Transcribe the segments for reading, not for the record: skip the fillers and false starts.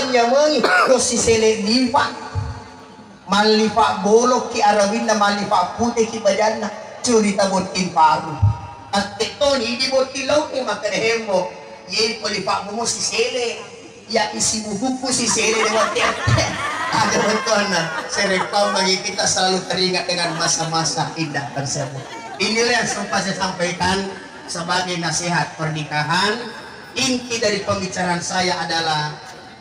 nyamang ko si Sele lipa malipa bolok ki arawin na malipa putih ki badan na curi tabot paru at ito ni di mo tilaw ni makarehem mo yin malipa mo si Sele ya isibuhuk ko si Sele na materte ada betul na serekau bagi kita selalu teringat dengan masa-masa indah tersebut. Inilah yang sempat saya sampaikan sebagai nasihat pernikahan. Inti dari pembicaraan saya adalah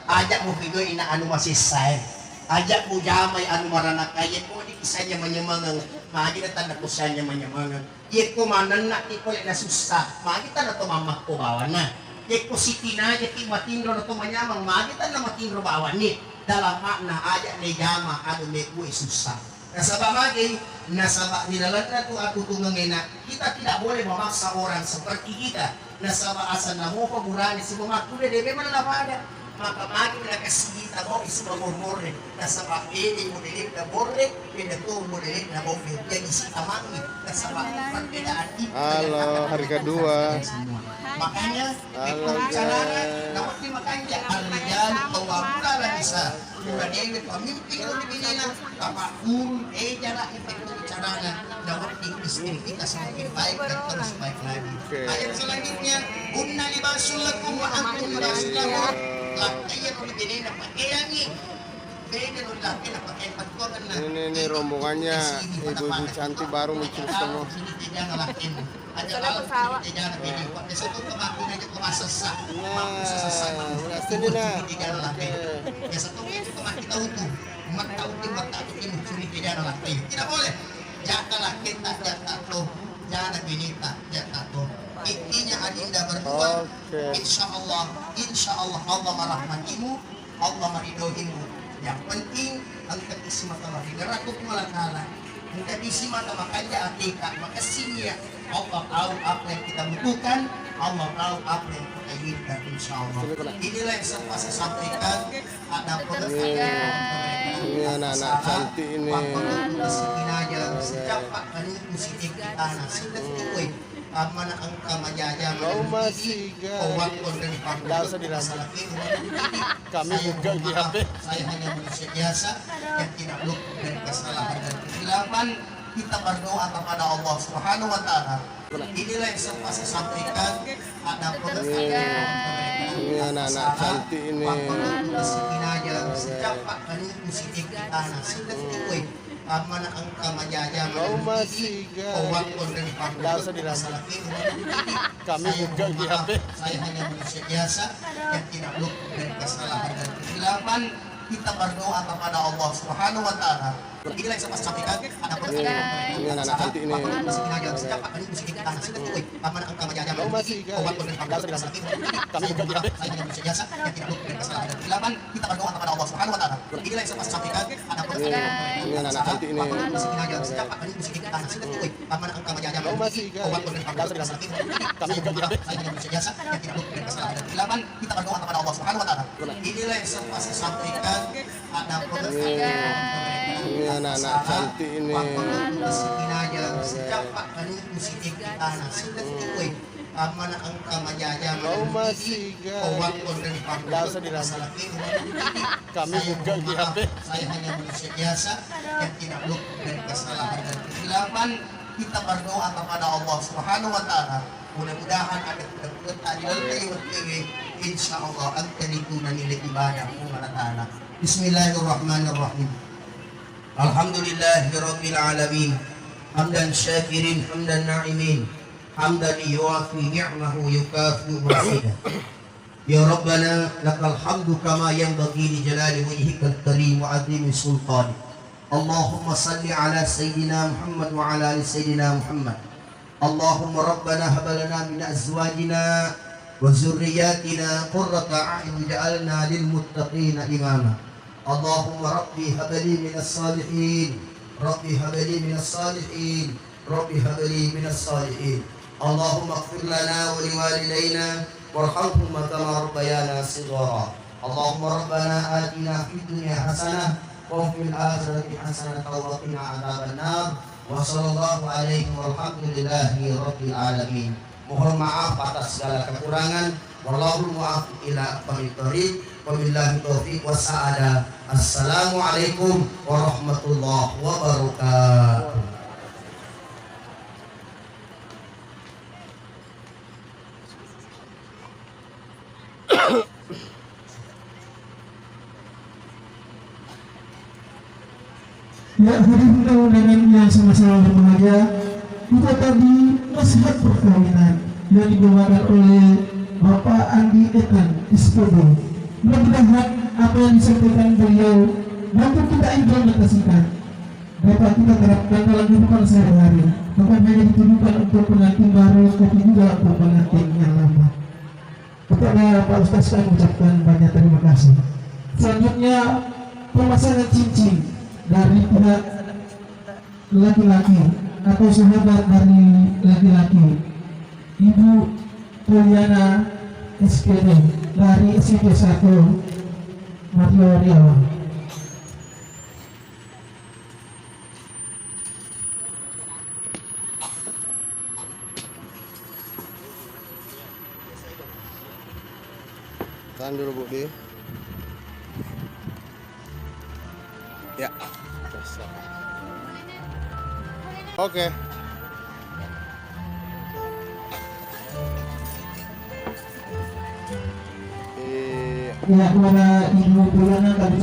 ajak mu video ina anu masih saya, ajak mu jamai anu marana kaya ko di kisahnya menyemangang, magi na tanda kusanya menyemangang. Ye ko manan na ipole na susah, magi tanda to mamak ko bawan na. Ye ko sitina je ki matindro na to manyamang, magi tanda matindro bawan ni. Dalam makna ajak ni jama anu ne ku susah. Nasabagay nasaba nilalanda ko ako tungangena kita tidak boleh memaksa orang seperti kita nasaba asal namo pagurani si mga kuda debe man la pada maka magi na kasi kita mo isma morre nasaba ini modelik na borre pina to modelik na mobil yang isi tamangi nasaba perbedaan itu. Halo hari kedua makanya pembicaraan dapat dimakanya al-rijal qawwamuna 'ala nisa sudah dia pemimpin di binina apapun jarak efek bicaranya dapat istri kita semakin baik dan terus baik lagi. Ayat selanjutnya kunna libasul lakum wa antum libasul lahum lakaya di binina pakaiannya beda udah kita pakai pakaian lah ini rombongannya ibu-ibu cantik baru muncul semua. Jangan lakin ada pesawat jangan bini waktu satu tuh aku ngajak ke masasa jangan lakin ya satu itu teman kita utuh mata utuh mencuri jangan lakin tidak boleh jangan lakin tak jangan tuh jangan bini tak jangan tuh intinya adinda berdua insya Allah Allah merahmatimu Allah meridhoimu. Yang penting angkat isi mata lagi neraku malakala angkat isi mata makanya akikah maka sinya Allah tahu apa yang kita butuhkan Allah tahu apa yang kita inginkan insyaallah. Inilah yang saya sampaikan ada ini anak-anak cantik ini aja sejak Pak Kanu musik kita sudah tuh mana angka majaja masih nggak usah dirasa kami juga di HP saya hanya manusia biasa yang tidak luput dari kesalahan dan kesilapan kita berdoa kepada Allah Subhanahu wa taala. Inilah yang saya sampaikan ada ini anak-anak cantik ini aja sejak Pak Kanu musik kita sudah tuh mana angka majaja masih nggak usah dirasa kami juga di HP saya hanya manusia biasa yang tidak luput dari kesalahan dan kesilapan kita berdoa kepada Allah Subhanahu wa taala. Inilah yang saya sampaikan ada ini anak-anak cantik ini aja sejak Pak Kanu musik kita sudah tuh mana angka majaja masih nggak usah dirasa kami juga di HP saya hanya manusia biasa yang tidak luput dari kesalahan dan kesilapan kita berdoa kepada Allah Subhanahu wa taala. Inilah yang saya sampaikan ada ini anak-anak cantik ini aja sejak Pak Kanu musik kita sudah tuh mana angka majaja masih nggak usah dirasa kami juga di HP saya hanya manusia biasa yang tidak luput dari kesalahan dan kesilapan kita berdoa kepada Allah Subhanahu wa taala. Inilah yang saya sampaikan ada ini anak-anak cantik ini aja sejak Pak Kanu musik kita sudah tuh mana angka majaja masih nggak usah dirasa kami juga di HP saya hanya manusia biasa yang tidak luput dari kesalahan dan kesilapan kita berdoa kepada Allah Subhanahu wa taala. Mudah-mudahan ada kita di dalam ini insyaallah akan dikuna nilai ibadah kepada taala. Bismillahirrahmanirrahim. Alhamdulillahirabbil alamin. Hamdan syakirin hamdan na'imin. Hamdan yuwafi ni'mahu yukafi mazidah. Ya Rabbana lakal hamdu kama yanbaghi li jalali wajhikal karim wa 'azimi sultanik. Allahumma salli ala sayyidina Muhammad wa ala ali sayyidina Muhammad. Allahumma rabbana hab lana min azwajina wa zurriyyatina qurrata a'yun waj'alna lil muttaqina imama. Allahumma rabbi hab li minas salihin. Rabbi hab li minas salihin. Rabbi hab li minas salihin. Allahumma ighfir lana wa liwalidayna warhamhuma kama rabbayana shighara. Allahumma rabbana atina fid dunya hasanah wa fil akhirati hasanah wa qina adzabannar. Wa sallallahu alaihi walhamdulillahi rabbil alamin. Mohon maaf atas segala kekurangan. Wallahul muwaffiq ila aqwamit thoriq. Wabillahi taufiq wassaada. Assalamualaikum warahmatullahi wabarakatuh. Ya, hadirin undangan yang sama-sama berbahagia, kita tadi nasihat perkawinan yang dibawakan oleh Bapak Andi Etan SPD. Mudah-mudahan apa yang disampaikan beliau dapat kita implementasikan, dapat kita terapkan dalam kehidupan sehari-hari, bukan hanya ditujukan untuk pengantin baru, tapi juga untuk pengantin yang lama. Kepada Pak Ustaz kami ucapkan banyak terima kasih. Selanjutnya pemasangan cincin dari pihak laki-laki atau sahabat dari laki-laki, Ibu Juliana SPD dari SMP 1 Mario Riau. Tahan dulu Bu Di. Ya. Oke. Ya, kepada Ibu Juliana kami